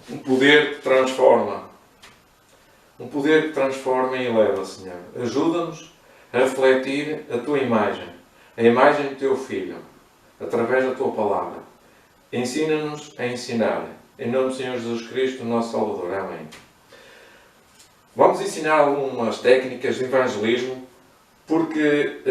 Um poder que transforma. Um poder que transforma e eleva, Senhor. Ajuda-nos a refletir a Tua imagem, a imagem do Teu Filho, através da Tua palavra. Ensina-nos a ensinar. Em nome do Senhor Jesus Cristo, nosso Salvador. Amém. Vamos ensinar algumas técnicas de evangelismo, porque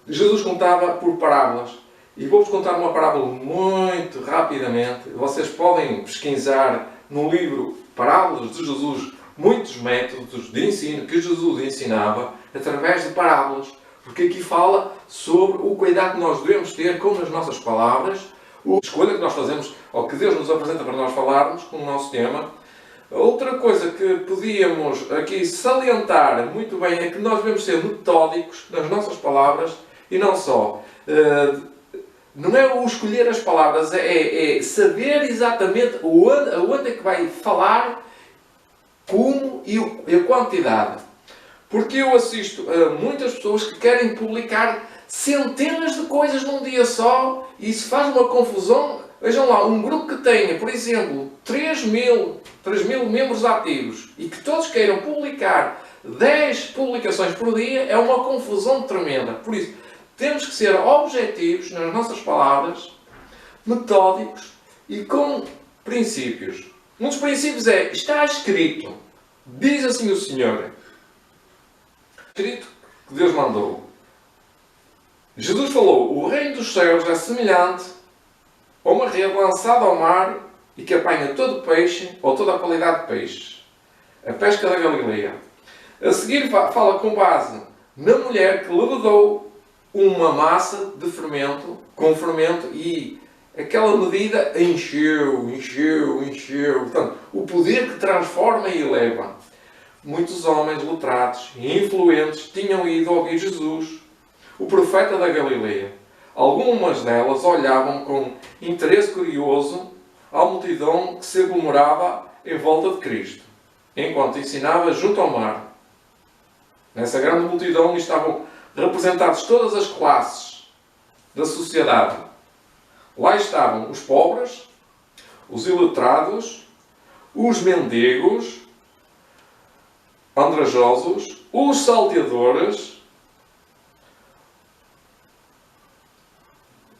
Jesus contava por parábolas. E vou-vos contar uma parábola muito rapidamente. Vocês podem pesquisar no livro Parábolas de Jesus muitos métodos de ensino que Jesus ensinava através de parábolas. Porque aqui fala sobre o cuidado que nós devemos ter com as nossas palavras, a escolha que nós fazemos, ou que Deus nos apresenta para nós falarmos com o nosso tema. Outra coisa que podíamos aqui salientar muito bem é que nós devemos ser metódicos nas nossas palavras e não só. Não é o escolher as palavras, é saber exatamente aonde é que vai falar, como e a quantidade. Porque eu assisto a muitas pessoas que querem publicar centenas de coisas num dia só e isso faz uma confusão. Vejam lá, um grupo que tenha, por exemplo, 3 mil membros ativos e que todos queiram publicar 10 publicações por dia é uma confusão tremenda. Por isso, temos que ser objetivos nas nossas palavras, metódicos e com princípios. Um dos princípios é, está escrito, diz assim o Senhor, escrito que Deus mandou. Jesus falou, o reino dos céus é semelhante a uma rede lançada ao mar e que apanha todo o peixe ou toda a qualidade de peixes. A pesca da Galileia. A seguir fala com base na mulher que levedou uma massa de fermento, com fermento, e aquela medida encheu. Portanto, o poder que transforma e eleva. Muitos homens letrados e influentes tinham ido ouvir Jesus, o profeta da Galileia. Algumas delas olhavam com interesse curioso à multidão que se aglomerava em volta de Cristo, enquanto ensinava junto ao mar. Nessa grande multidão estavam representadas todas as classes da sociedade. Lá estavam os pobres, os iletrados, os mendigos, andrajosos, os salteadores,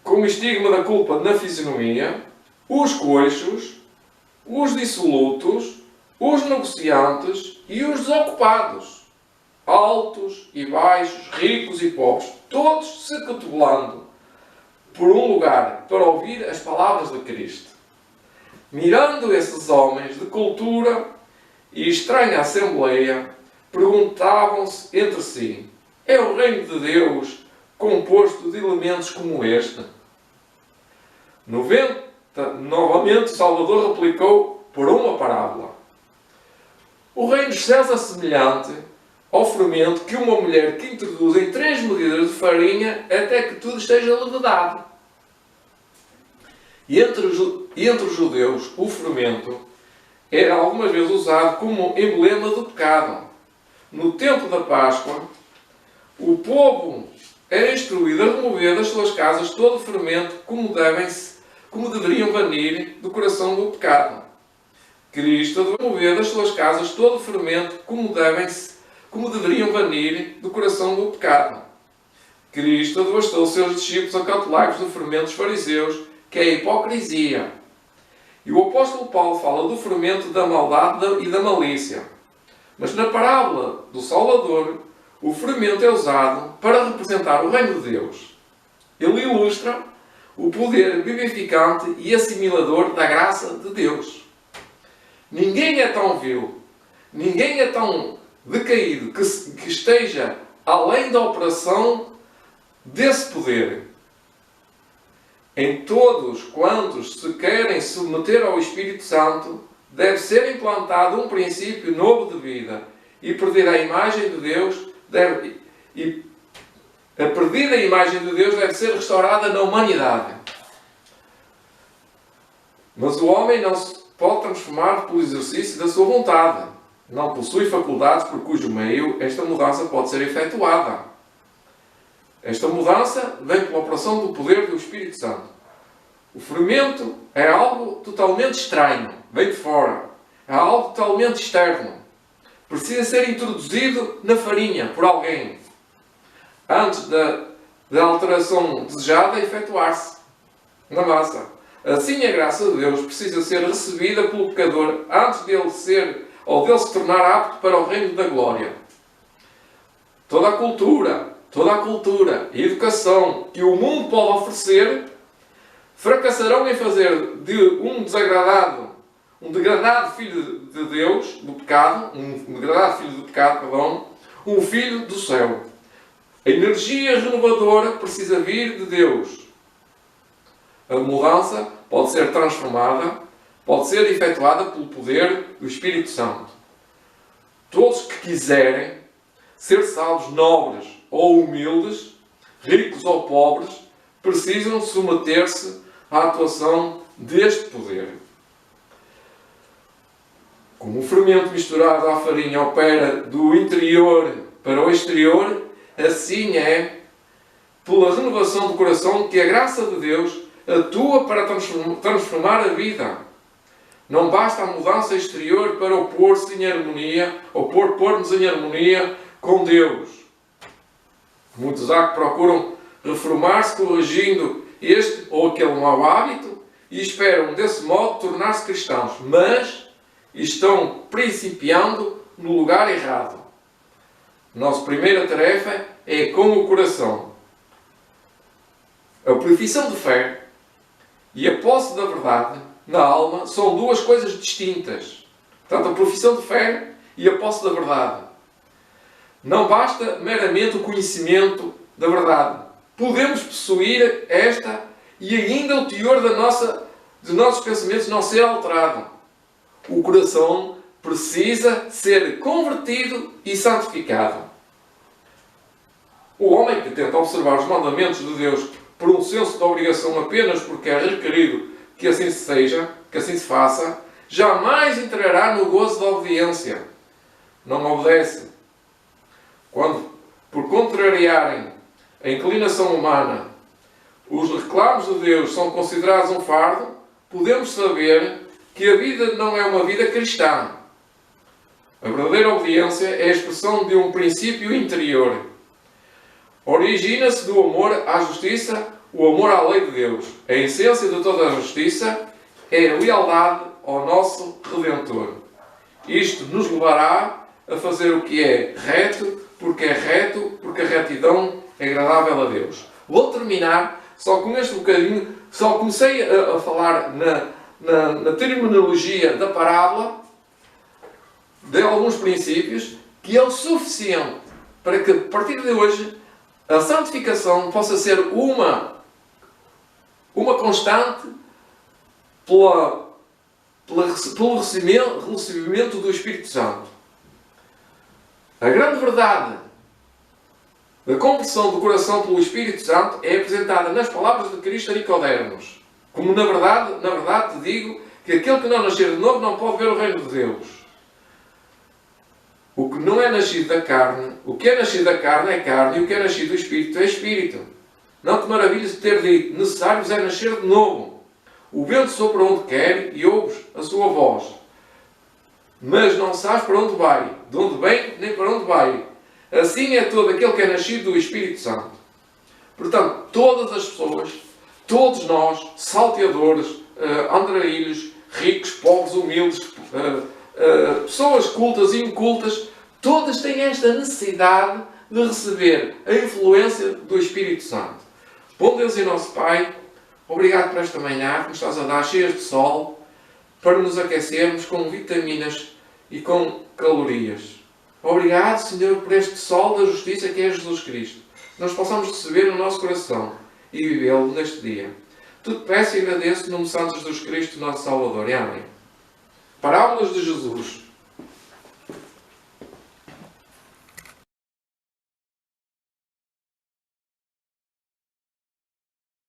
com o estigma da culpa na fisionomia, os coxos, os dissolutos, os negociantes e os desocupados. Altos e baixos, ricos e pobres, todos se cotovelando por um lugar para ouvir as palavras de Cristo. Mirando esses homens de cultura e estranha assembleia, perguntavam-se entre si, é o reino de Deus composto de elementos como este? Novamente Salvador replicou por uma parábola. O reino dos céus é semelhante ao fermento que uma mulher que introduz em 3 medidas de farinha até que tudo esteja levedado. E entre os judeus, o fermento era algumas vezes usado como emblema do pecado. No tempo da Páscoa, o povo era instruído a remover das suas casas todo o fermento como deveriam banir do coração do pecado. Cristo deve remover das suas casas todo o fermento como deveriam banir do coração do pecado. Cristo devastou os seus discípulos acautelai-vos do fermento dos fariseus, que é a hipocrisia. E o apóstolo Paulo fala do fermento da maldade e da malícia. Mas na parábola do Salvador, o fermento é usado para representar o reino de Deus. Ele ilustra o poder vivificante e assimilador da graça de Deus. Ninguém é tão vil, ninguém é tão decaído que esteja além da operação desse poder. Em todos quantos se querem submeter ao Espírito Santo, deve ser implantado um princípio novo de vida e a imagem de Deus deve ser restaurada na humanidade. Mas o homem não se pode transformar pelo exercício da sua vontade. Não possui faculdades por cujo meio esta mudança pode ser efetuada. Esta mudança vem pela operação do poder do Espírito Santo. O fermento é algo totalmente estranho, vem de fora. É algo totalmente externo. Precisa ser introduzido na farinha por alguém antes da alteração desejada efetuar-se na massa. Assim a graça de Deus precisa ser recebida pelo pecador antes dele ser ou dele se tornar apto para o reino da glória. Toda a cultura e educação que o mundo pode oferecer fracassarão em fazer de um degradado filho de Deus, do pecado, um filho do céu. A energia renovadora precisa vir de Deus. A mudança pode ser transformada, pode ser efetuada pelo poder do Espírito Santo. Todos que quiserem ser salvos nobres ou humildes, ricos ou pobres, precisam submeter-se à atuação deste poder. Como o fermento misturado à farinha opera do interior para o exterior, assim é pela renovação do coração que a graça de Deus atua para transformar a vida. Não basta a mudança exterior para o pôr-se em harmonia ou pôr-nos em harmonia com Deus. Muitos há que procuram reformar-se corrigindo este ou aquele mau hábito e esperam desse modo tornar-se cristãos, mas estão principiando no lugar errado. Nossa primeira tarefa é com o coração. A profissão de fé e a posse da verdade na alma são duas coisas distintas. Portanto, a profissão de fé e a posse da verdade. Não basta meramente o conhecimento da verdade. Podemos possuir esta e ainda o teor dos nossos pensamentos não ser alterado. O coração precisa ser convertido e santificado. O homem que tenta observar os mandamentos de Deus por um senso de obrigação apenas porque é requerido que assim seja, que assim se faça, jamais entrará no gozo da obediência. Não obedece. Quando, por contrariarem a inclinação humana, os reclamos de Deus são considerados um fardo, podemos saber que a vida não é uma vida cristã. A verdadeira obediência é a expressão de um princípio interior. Origina-se do amor à justiça, o amor à lei de Deus. A essência de toda a justiça é a lealdade ao nosso Redentor. Isto nos levará a fazer o que é reto, porque a retidão é agradável a Deus. Vou terminar só com este bocadinho, só comecei a falar na terminologia da parábola de alguns princípios que é o suficiente para que, a partir de hoje, a santificação possa ser uma constante pelo recebimento do Espírito Santo. A grande verdade da conversão do coração pelo Espírito Santo é apresentada nas palavras de Cristo a Nicodemos. Como na verdade te digo que aquele que não nascer de novo não pode ver o reino de Deus. O que não é nascido da carne, o que é nascido da carne é carne, e o que é nascido do Espírito é Espírito. Não te maravilhes de ter dito, necessário é nascer de novo. O vento sopra onde quer e ouves a sua voz. Mas não sabes para onde vai, de onde vem, nem para onde vai. Assim é todo aquele que é nascido do Espírito Santo. Portanto, todas as pessoas, todos nós, salteadores, andarilhos, ricos, pobres, humildes, pessoas cultas e incultas, todas têm esta necessidade de receber a influência do Espírito Santo. Bom Deus e nosso Pai, obrigado por esta manhã que nos estás a dar cheias de sol para nos aquecermos com vitaminas e com calorias. Obrigado, Senhor, por este sol da justiça que é Jesus Cristo. Nós possamos receber no nosso coração e vivê-lo neste dia. Tudo peço e agradeço no nome de Santo Jesus Cristo, nosso Salvador. E amém. Parábolas de Jesus.